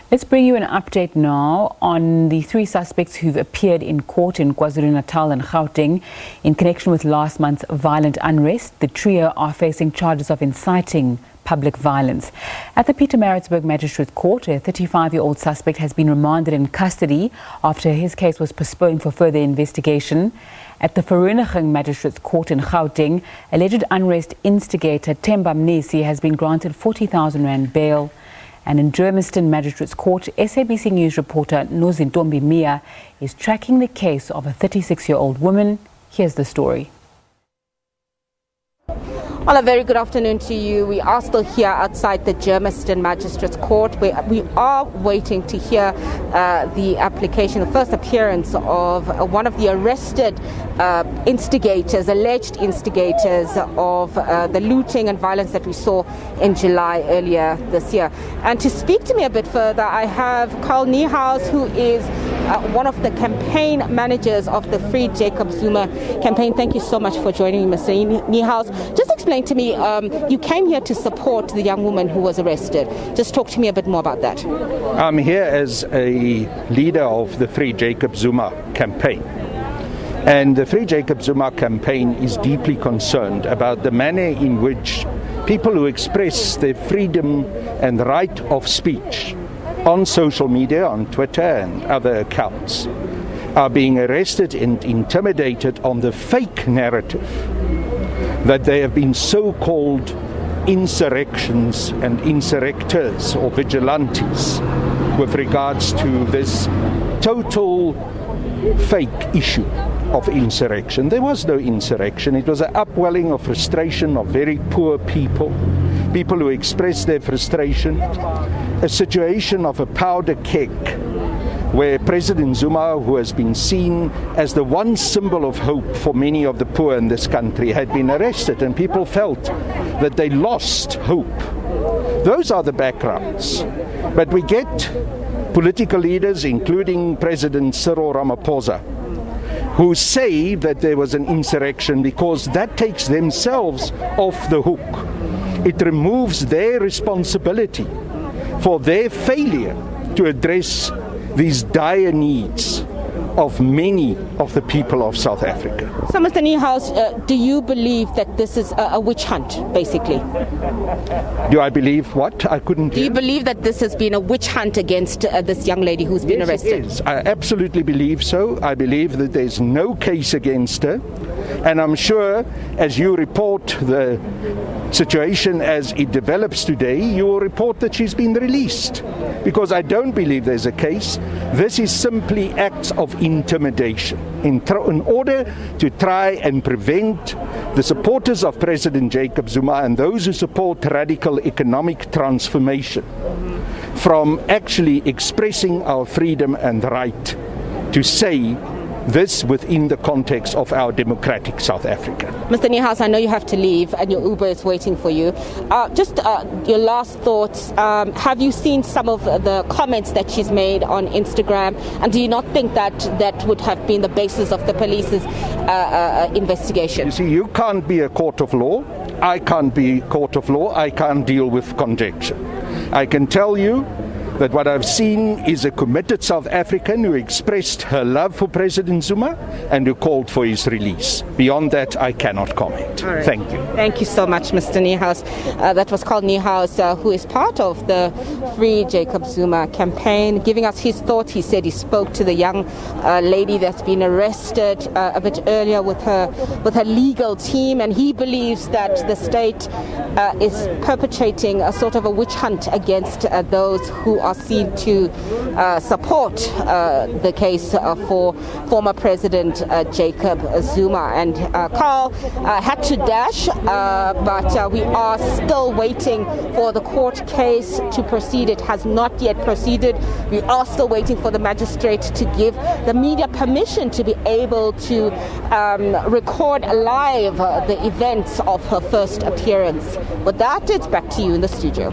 Let's bring you an update now on the three suspects who've appeared in court in KwaZulu-Natal and Gauteng in connection with last month's violent unrest. The trio are facing charges of inciting public violence. At the Pietermaritzburg Magistrate Court, a 35-year-old suspect has been remanded in custody after his case was postponed for further investigation. At the Vereeniging Magistrate Court in Gauteng, alleged unrest instigator Themba Mnisi has been granted 40,000 rand bail. And in Germiston Magistrates Court, SABC News reporter Nozintombi Miya is tracking the case of a 36-year-old woman. Here's the story. Well, a very good afternoon to you. We are still here outside the Germiston Magistrates Court, where we are waiting to hear the application, the first appearance of one of the arrested instigators, alleged instigators of the looting and violence that we saw in July earlier this year. And to speak to me a bit further, I have Niehaus, who is one of the campaign managers of the Free Jacob Zuma campaign. Thank you so much for joining me, Mr. Niehaus. Just explain to me, you came here to support the young woman who was arrested. Just talk to me a bit more about that. I'm here as a leader of the Free Jacob Zuma campaign. And the Free Jacob Zuma campaign is deeply concerned about the manner in which people who express their freedom and right of speech on social media, on Twitter and other accounts, are being arrested and intimidated on the fake narrative that they have been so-called insurrections and insurrectors or vigilantes with regards to this total fake issue of insurrection. There was no insurrection. It was an upwelling of frustration of very poor people who expressed their frustration, a situation of a powder keg where President Zuma, who has been seen as the one symbol of hope for many of the poor in this country, had been arrested, and people felt that they lost hope. Those are the backgrounds. But we get political leaders, including President Cyril Ramaphosa, who say that there was an insurrection because that takes themselves off the hook. It removes their responsibility for their failure to address these dire needs of many of the people of South Africa. So, Mr. Niehaus, do you believe that this is a witch hunt, basically? Do I believe what? I couldn't hear. Do you believe that this has been a witch hunt against this young lady who's been arrested? Yes, I absolutely believe so. I believe that there's no case against her. And I'm sure, as you report the situation as it develops today, you will report that she's been released. Because I don't believe there's a case. This is simply acts of intimidation in order to try and prevent the supporters of President Jacob Zuma and those who support radical economic transformation from actually expressing our freedom and right to say this within the context of our democratic South Africa. Mr. Niehaus, I know you have to leave and your Uber is waiting for you. Just your last thoughts. Have you seen some of the comments that she's made on Instagram? And do you not think that that would have been the basis of the police's investigation? You see, you can't be a court of law. I can't be a court of law. I can't deal with conjecture. I can tell you that what I've seen is a committed South African who expressed her love for President Zuma and who called for his release. Beyond that, I cannot comment. Right. Thank you. Thank you so much, Mr. Niehaus. That was Niehaus, who is part of the Free Jacob Zuma campaign, giving us his thoughts. He said he spoke to the young lady that's been arrested a bit earlier with her legal team, and he believes that the state is perpetrating a sort of a witch hunt against those who are seen to support the case for former President Jacob Zuma. And Carl had to dash, but we are still waiting for the court case to proceed. It has not yet proceeded. We are still waiting for the magistrate to give the media permission to be able to record live the events of her first appearance. With that, it's back to you in the studio.